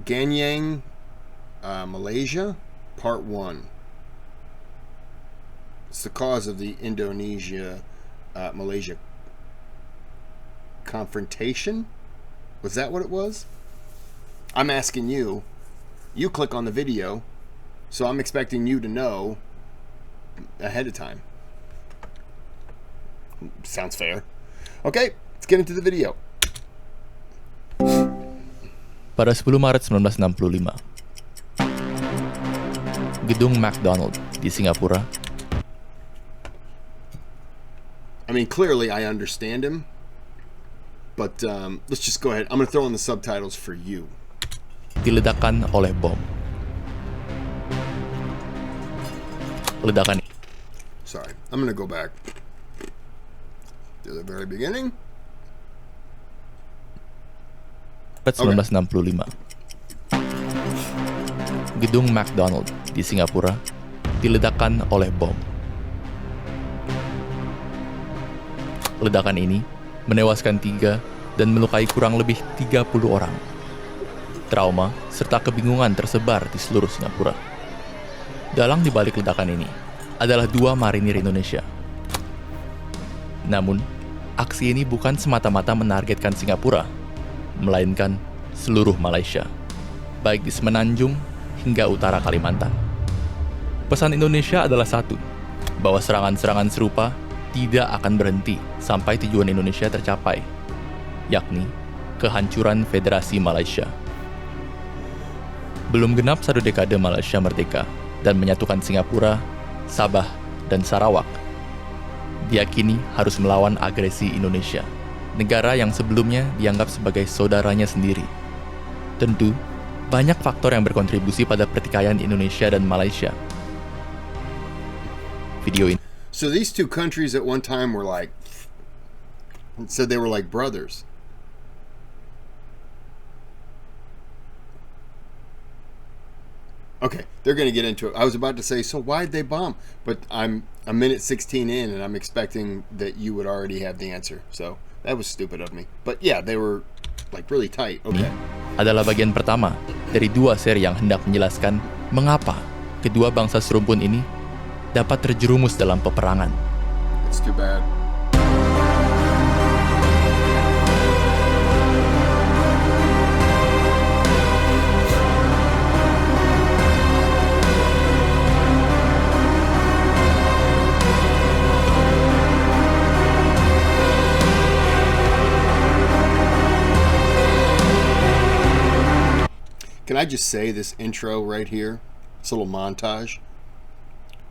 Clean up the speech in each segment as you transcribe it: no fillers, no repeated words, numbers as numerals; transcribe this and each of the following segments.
Ganyang, Malaysia, Part 1. It's the cause of the Indonesia-Malaysia confrontation? Was that what it was? I'm asking you. You click on the video, so I'm expecting you to know ahead of time. Sounds fair. Okay, let's get into the video. Pada 10 Maret 1965, gedung McDonald di Singapura. I mean, clearly I understand him, but let's just go ahead. I'm going to throw in the subtitles for you. Diledakkan oleh bom. Ledakan. Sorry, I'm going to go back to the very beginning. Maret 1965. Gedung McDonald di Singapura diledakkan oleh bom. Ledakan ini menewaskan 3 dan melukai kurang lebih 30 orang. Trauma serta kebingungan tersebar di seluruh Singapura. Dalang di balik ledakan ini adalah 2 marinir Indonesia. Namun, aksi ini bukan semata-mata menargetkan Singapura, melainkan seluruh Malaysia, baik di Semenanjung hingga utara Kalimantan. Pesan Indonesia adalah satu, bahwa serangan-serangan serupa tidak akan berhenti sampai tujuan Indonesia tercapai, yakni kehancuran Federasi Malaysia. Belum genap 1 dekade Malaysia merdeka dan menyatukan Singapura, Sabah, dan Sarawak, diyakini harus melawan agresi Indonesia, negara yang sebelumnya dianggap sebagai saudaranya sendiri. Tentu, banyak faktor yang berkontribusi pada pertikaian Indonesia dan Malaysia. Video ini. So these two countries at one time were like, said they were like brothers. Okay, they're going to get into it. I was about to say, so why'd they bomb? But I'm a minute 16 in, and I'm expecting that you would already have the answer. So that was stupid of me. But yeah, they were like really tight. Okay. Adalah bagian pertama dari 2 seri yang hendak menjelaskan mengapa kedua bangsa serumpun ini dapat terjerumus dalam peperangan. It's too bad. Can I just say this intro right here, this little montage,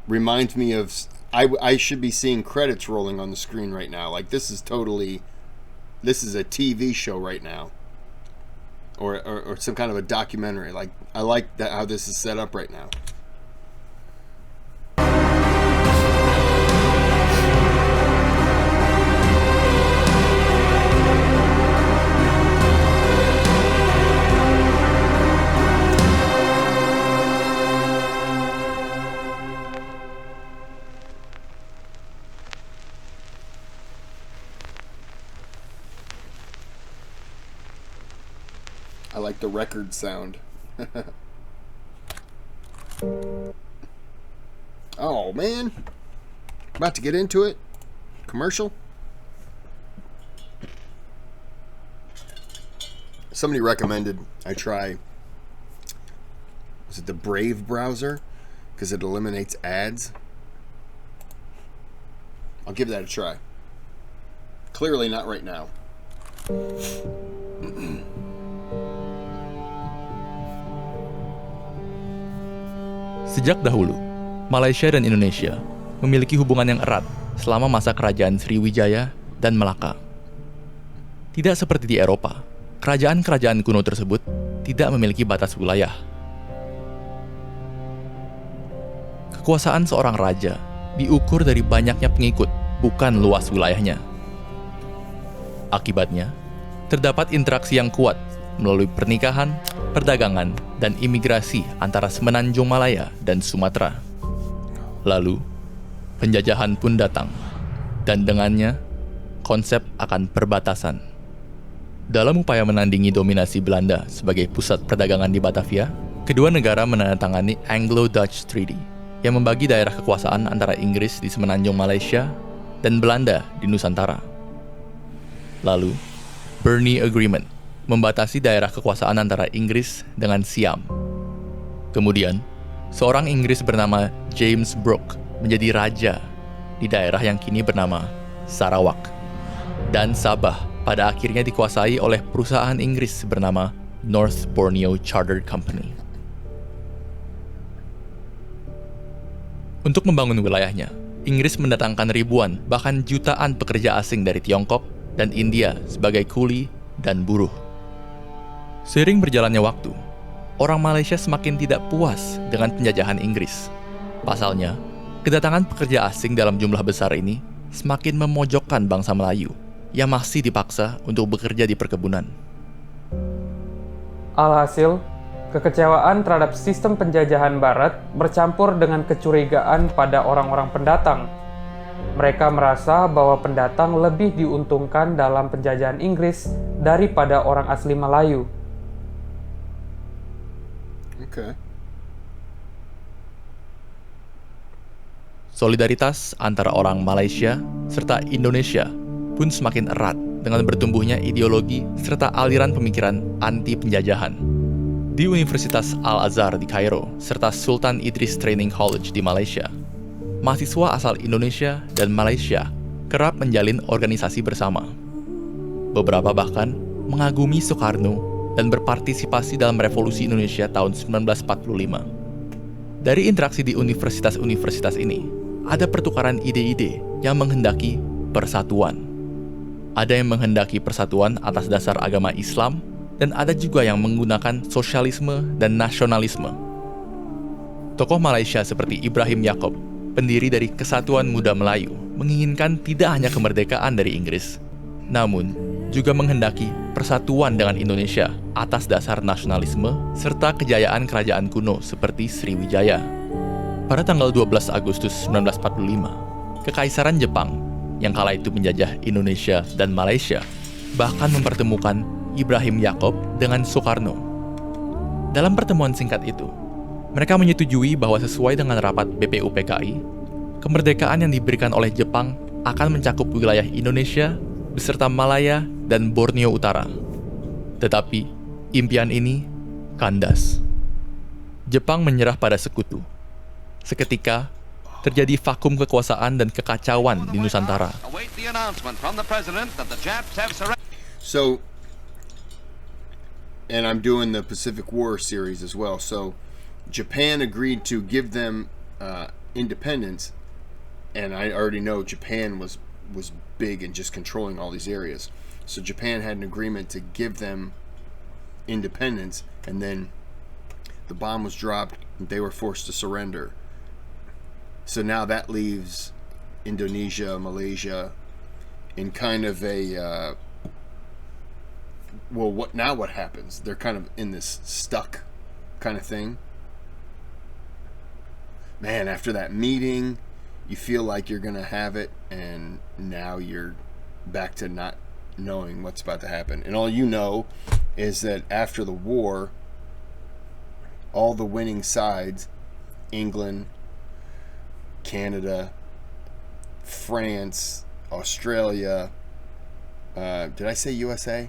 reminds me of, I should be seeing credits rolling on the screen right now. Like this is a TV show right now. Or some kind of a documentary. Like I like that how this is set up right now. I like the record sound. Oh man, about to get into it. Commercial. Somebody recommended I try, was it the Brave browser? Because it eliminates ads. I'll give that a try. Clearly not right now. Sejak dahulu, Malaysia dan Indonesia memiliki hubungan yang erat selama masa kerajaan Sriwijaya dan Melaka. Tidak seperti di Eropa, kerajaan-kerajaan kuno tersebut tidak memiliki batas wilayah. Kekuasaan seorang raja diukur dari banyaknya pengikut, bukan luas wilayahnya. Akibatnya, terdapat interaksi yang kuat melalui pernikahan, perdagangan, dan imigrasi antara Semenanjung Malaya dan Sumatera. Lalu, penjajahan pun datang, dan dengannya, konsep akan perbatasan. Dalam upaya menandingi dominasi Belanda sebagai pusat perdagangan di Batavia, kedua negara menandatangani Anglo-Dutch Treaty yang membagi daerah kekuasaan antara Inggris di semenanjung Malaysia dan Belanda di Nusantara. Lalu, Bernese Agreement membatasi daerah kekuasaan antara Inggris dengan Siam. Kemudian, seorang Inggris bernama James Brooke menjadi raja di daerah yang kini bernama Sarawak. Dan Sabah pada akhirnya dikuasai oleh perusahaan Inggris bernama North Borneo Chartered Company. Untuk membangun wilayahnya, Inggris mendatangkan ribuan, bahkan jutaan pekerja asing dari Tiongkok dan India sebagai kuli dan buruh. Seiring berjalannya waktu, orang Malaysia semakin tidak puas dengan penjajahan Inggris. Pasalnya, kedatangan pekerja asing dalam jumlah besar ini semakin memojokkan bangsa Melayu yang masih dipaksa untuk bekerja di perkebunan. Alhasil, kekecewaan terhadap sistem penjajahan Barat bercampur dengan kecurigaan pada orang-orang pendatang. Mereka merasa bahwa pendatang lebih diuntungkan dalam penjajahan Inggris daripada orang asli Melayu. Okay. Solidaritas antara orang Malaysia serta Indonesia pun semakin erat dengan bertumbuhnya ideologi serta aliran pemikiran anti penjajahan. Di Universitas Al-Azhar di Kairo serta Sultan Idris Training College di Malaysia, mahasiswa asal Indonesia dan Malaysia kerap menjalin organisasi bersama. Beberapa bahkan mengagumi Soekarno dan berpartisipasi dalam revolusi Indonesia tahun 1945. Dari interaksi di universitas-universitas ini, ada pertukaran ide-ide yang menghendaki persatuan. Ada yang menghendaki persatuan atas dasar agama Islam, dan ada juga yang menggunakan sosialisme dan nasionalisme. Tokoh Malaysia seperti Ibrahim Yaakob, pendiri dari Kesatuan Muda Melayu, menginginkan tidak hanya kemerdekaan dari Inggris, namun juga menghendaki persatuan dengan Indonesia atas dasar nasionalisme serta kejayaan kerajaan kuno seperti Sriwijaya. Pada tanggal 12 Agustus 1945, Kekaisaran Jepang yang kala itu menjajah Indonesia dan Malaysia bahkan mempertemukan Ibrahim Yaakob dengan Soekarno. Dalam pertemuan singkat itu, mereka menyetujui bahwa sesuai dengan rapat BPUPKI, kemerdekaan yang diberikan oleh Jepang akan mencakup wilayah Indonesia beserta Malaya dan Borneo Utara. Tetapi, impian ini kandas. Jepang menyerah pada sekutu. Seketika, terjadi vakum kekuasaan dan kekacauan di Nusantara. So, and I'm doing the Pacific War series as well. So, Japan agreed to give them independence, and I already know Japan was big in just controlling all these areas. So Japan had an agreement to give them independence, and then the bomb was dropped, and they were forced to surrender. So now that leaves Indonesia, Malaysia, in kind of a what happens? They're kind of in this stuck kind of thing. Man, after that meeting, you feel like you're gonna have it, and now you're back to not knowing what's about to happen. And all you know is that after the war, all the winning sides, England, Canada, France, Australia, did I say USA?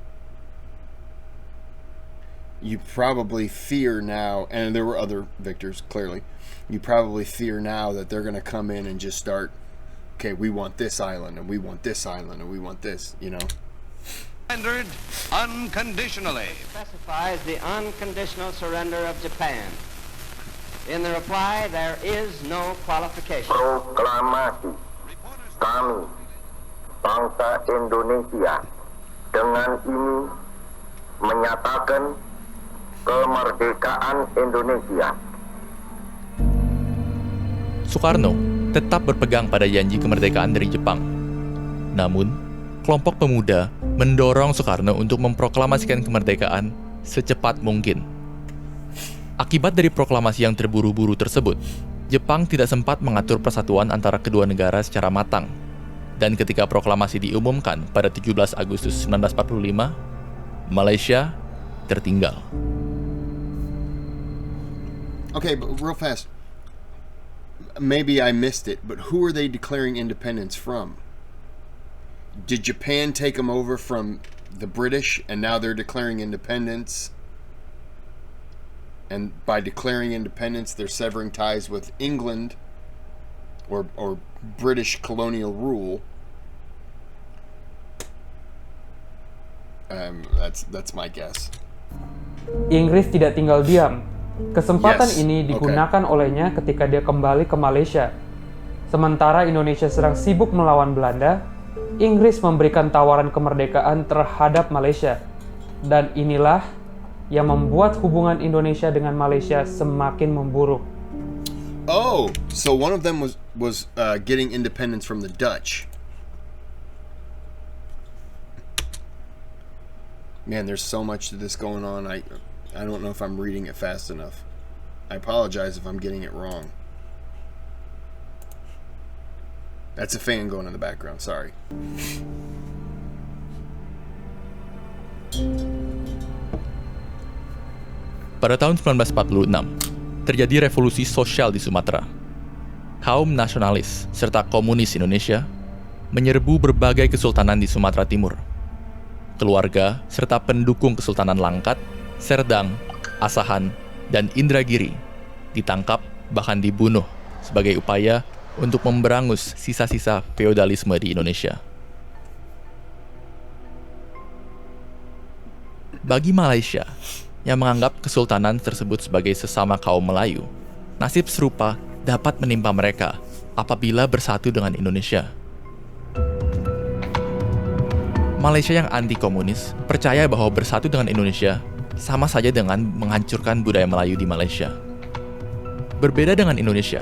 You probably fear now, and there were other victors, clearly. You probably fear now that they're going to come in and just start, okay, we want this island, and we want this island, and we want this, you know? Surrendered unconditionally. Specifies the unconditional surrender of Japan. In the reply, there is no qualification. Proklamasi kami, bangsa Indonesia, dengan ini menyatakan kemerdekaan Indonesia. Soekarno tetap berpegang pada janji kemerdekaan dari Jepang. Namun, kelompok pemuda mendorong Soekarno untuk memproklamasikan kemerdekaan secepat mungkin. Akibat dari proklamasi yang terburu-buru tersebut, Jepang tidak sempat mengatur persatuan antara kedua negara secara matang. Dan ketika proklamasi diumumkan pada 17 Agustus 1945, Malaysia tertinggal. Okay, but real fast. Maybe I missed it, but who are they declaring independence from? Did Japan take them over from the British and now they're declaring independence? And by declaring independence, they're severing ties with England or British colonial rule. That's my guess. Inggris tidak tinggal diam. Kesempatan Yes, ini digunakan olehnya ketika dia kembali ke Malaysia. Sementara Indonesia sedang sibuk melawan Belanda, Inggris memberikan tawaran kemerdekaan terhadap Malaysia. Dan inilah yang membuat hubungan Indonesia dengan Malaysia semakin memburuk. Oh, so one of them was getting independence from the Dutch. Man, there's so much to this going on. I don't know if I'm reading it fast enough. I apologize if I'm getting it wrong. That's a fan going in the background, sorry. Pada tahun 1946, terjadi revolusi sosial di Sumatera. Kaum nasionalis serta komunis Indonesia menyerbu berbagai kesultanan di Sumatera Timur. Keluarga serta pendukung Kesultanan Langkat, Serdang, Asahan, dan Indragiri ditangkap bahkan dibunuh sebagai upaya untuk memberangus sisa-sisa feodalisme di Indonesia. Bagi Malaysia yang menganggap kesultanan tersebut sebagai sesama kaum Melayu, nasib serupa dapat menimpa mereka apabila bersatu dengan Indonesia. Malaysia yang anti-komunis percaya bahwa bersatu dengan Indonesia sama saja dengan menghancurkan budaya Melayu di Malaysia. Berbeda dengan Indonesia,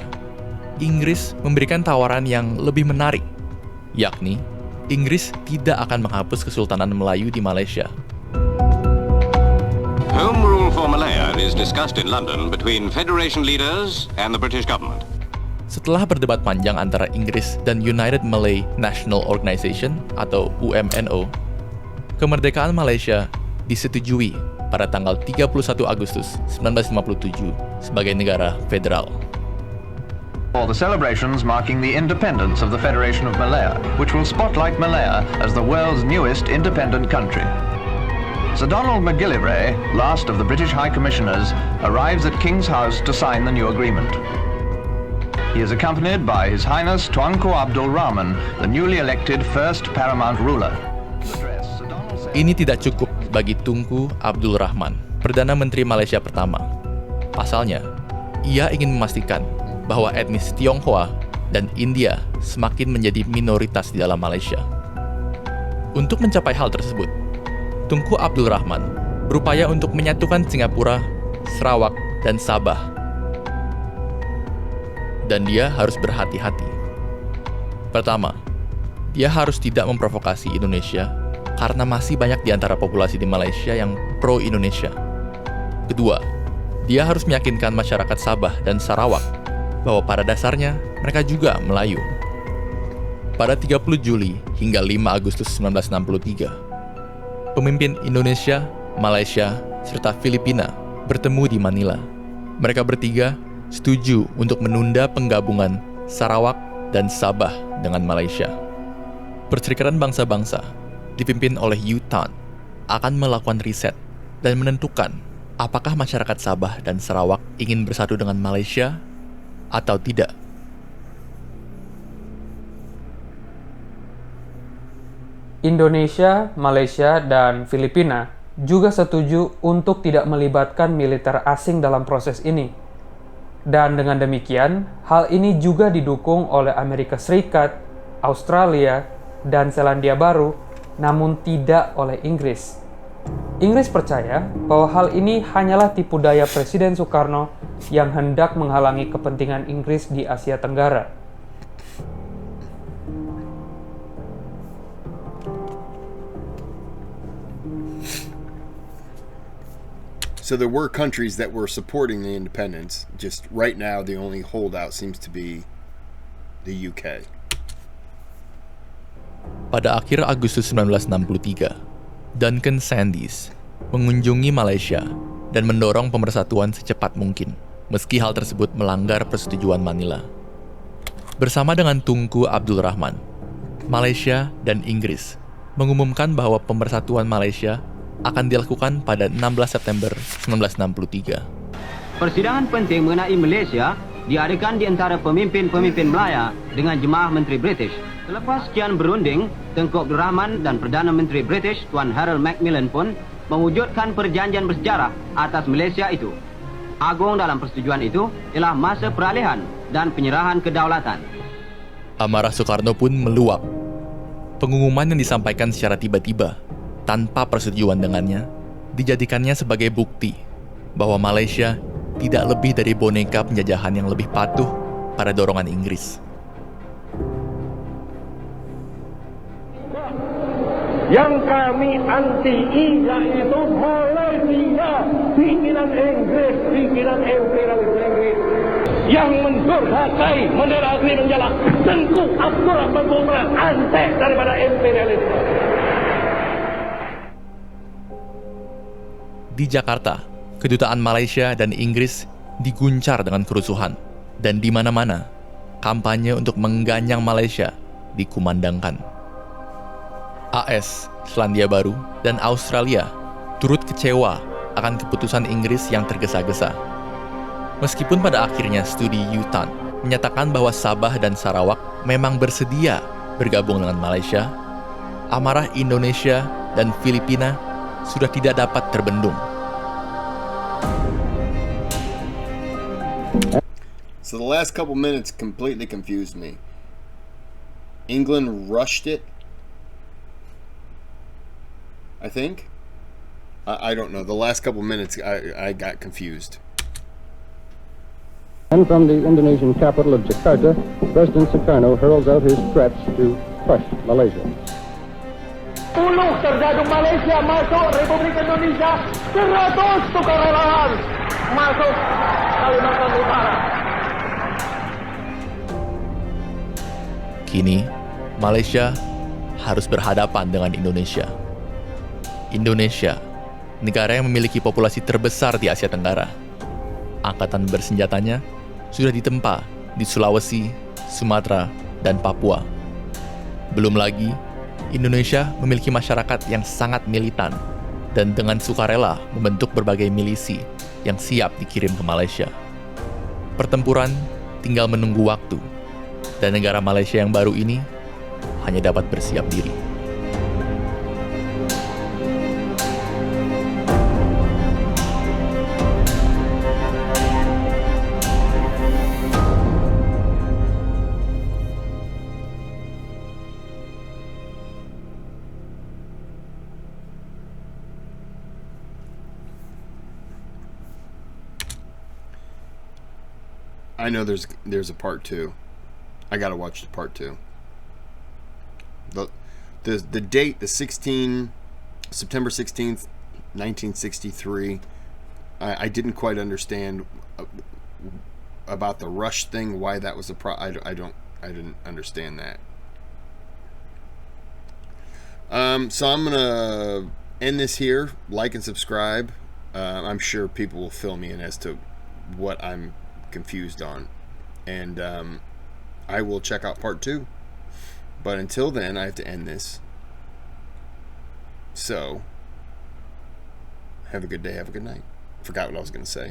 Inggris memberikan tawaran yang lebih menarik, yakni Inggris tidak akan menghapus Kesultanan Melayu di Malaysia. Home rule for Malaya is discussed in London between Federation leaders and the British government. Setelah berdebat panjang antara Inggris dan United Malay National Organization atau UMNO, kemerdekaan Malaysia disetujui pada tanggal 31 Agustus 1957 sebagai negara federal. For the celebrations marking the independence of the Federation of Malaya, which will spotlight Malaya as the world's newest independent country. Sir Donald Macgillivray, last of the British High Commissioners, arrives at King's House to sign the new agreement. He is accompanied by His Highness Tuanku Abdul Rahman, the newly elected first paramount ruler. Ini tidak cukup bagi Tunku Abdul Rahman, Perdana Menteri Malaysia pertama. Pasalnya, ia ingin memastikan bahwa etnis Tionghoa dan India semakin menjadi minoritas di dalam Malaysia. Untuk mencapai hal tersebut, Tunku Abdul Rahman berupaya untuk menyatukan Singapura, Sarawak, dan Sabah. Dan dia harus berhati-hati. Pertama, dia harus tidak memprovokasi Indonesia karena masih banyak di antara populasi di Malaysia yang pro-Indonesia. Kedua, dia harus meyakinkan masyarakat Sabah dan Sarawak bahwa pada dasarnya mereka juga Melayu. Pada 30 Juli hingga 5 Agustus 1963, pemimpin Indonesia, Malaysia, serta Filipina bertemu di Manila. Mereka bertiga setuju untuk menunda penggabungan Sarawak dan Sabah dengan Malaysia. Perserikatan Bangsa-Bangsa dipimpin oleh U Thant akan melakukan riset dan menentukan apakah masyarakat Sabah dan Sarawak ingin bersatu dengan Malaysia atau tidak. Indonesia, Malaysia, dan Filipina juga setuju untuk tidak melibatkan militer asing dalam proses ini. Dan dengan demikian, hal ini juga didukung oleh Amerika Serikat, Australia, dan Selandia Baru, namun tidak oleh Inggris. Inggris percaya bahwa hal ini hanyalah tipu daya Presiden Soekarno yang hendak menghalangi kepentingan Inggris di Asia Tenggara. So there were countries that were supporting the independence. Just right now, the only holdout seems to be the UK. Pada akhir Agustus 1963, Duncan Sandys mengunjungi Malaysia dan mendorong pemersatuan secepat mungkin, meski hal tersebut melanggar persetujuan Manila. Bersama dengan Tunku Abdul Rahman, Malaysia dan Inggris mengumumkan bahwa pemersatuan Malaysia akan dilakukan pada 16 September 1963. Persidangan penting mengenai Malaysia diadakan di antara pemimpin-pemimpin Melaya dengan jemaah Menteri British. Selepas sekian berunding, Tunku Abdul Rahman dan Perdana Menteri British Tuan Harold Macmillan pun mewujudkan perjanjian bersejarah atas Malaysia itu. Agung dalam persetujuan itu ialah masa peralihan dan penyerahan kedaulatan. Amarah Soekarno pun meluap. Pengumuman yang disampaikan secara tiba-tiba, tanpa persetujuan dengannya, dijadikannya sebagai bukti bahwa Malaysia tidak lebih dari boneka penjajahan yang lebih patuh pada dorongan Inggris. Yang kami anti-i yaitu Malaysia, pimpinan Inggris, pimpinan imperialis Inggris yang mendurhakai bendera negeri menjala Tunku Abdul Rahman Putra, antek daripada imperialisme. Di Jakarta, kedutaan Malaysia dan Inggris diguncar dengan kerusuhan, dan di mana-mana kampanye untuk mengganyang Malaysia dikumandangkan. AS, Selandia Baru, dan Australia turut kecewa akan keputusan Inggris yang tergesa-gesa. Meskipun pada akhirnya studi U-Tan menyatakan bahwa Sabah dan Sarawak memang bersedia bergabung dengan Malaysia, amarah Indonesia dan Filipina sudah tidak dapat terbendung. So the last couple minutes completely confused me. England rushed it, I think. I don't know. The last couple minutes, I got confused. And from the Indonesian capital of Jakarta, President Sukarno hurls out his threats to crush Malaysia. 10 terjadung Malaysia masuk Republik Indonesia, 100 sukarelawan masuk Kalimantan Utara. Kini, Malaysia harus berhadapan dengan Indonesia. Indonesia, negara yang memiliki populasi terbesar di Asia Tenggara. Angkatan bersenjatanya sudah ditempa di Sulawesi, Sumatera, dan Papua. Belum lagi, Indonesia memiliki masyarakat yang sangat militan dan dengan sukarela membentuk berbagai milisi yang siap dikirim ke Malaysia. Pertempuran tinggal menunggu waktu, dan negara Malaysia yang baru ini hanya dapat bersiap diri. I know there's a part 2. I gotta watch the part 2. The date, September 16th, 1963. I didn't quite understand about the rush thing. Why that was I didn't understand that. So I'm gonna end this here. Like and subscribe. I'm sure people will fill me in as to what I'm confused on, and I will check out part 2, but until then I have to end this. So have a good day, have a good night. Forgot what I was going to say.